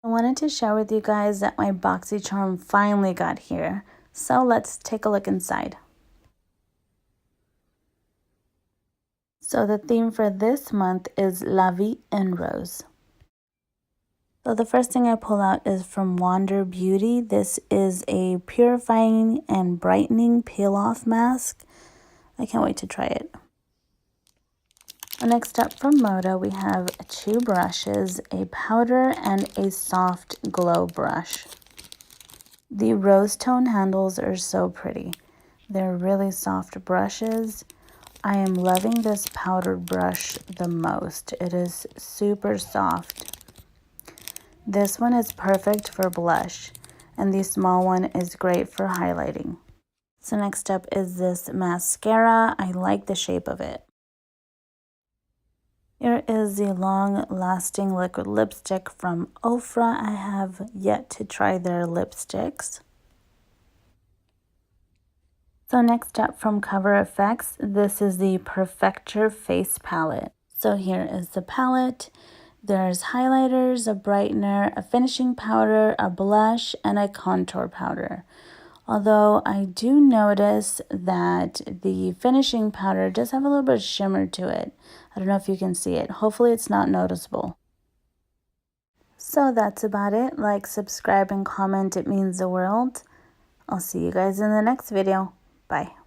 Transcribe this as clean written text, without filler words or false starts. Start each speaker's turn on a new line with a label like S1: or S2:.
S1: I wanted to share with you guys that my BoxyCharm finally got here. So let's take a look inside. So the theme for this month is La Vie en Rose. So the first thing I pull out is from Wander Beauty. This is a purifying and brightening peel-off mask. I can't wait to try it. Next up from Moda, we have 2 brushes, a powder and a soft glow brush. The rose tone handles are so pretty. They're really soft brushes. I am loving this powdered brush the most. It is super soft. This one is perfect for blush, and the small one is great for highlighting. So next up is this mascara. I like the shape of it. Here is the long-lasting liquid lipstick from Ofra. I have yet to try their lipsticks. So next up from Cover FX, this is the Perfecture Face Palette. So here is the palette. There's highlighters, a brightener, a finishing powder, a blush, and a contour powder. Although I do notice that the finishing powder does have a little bit of shimmer to it. I don't know if you can see it. Hopefully it's not noticeable. So that's about it. Like, subscribe, and comment. It means the world. I'll see you guys in the next video. Bye.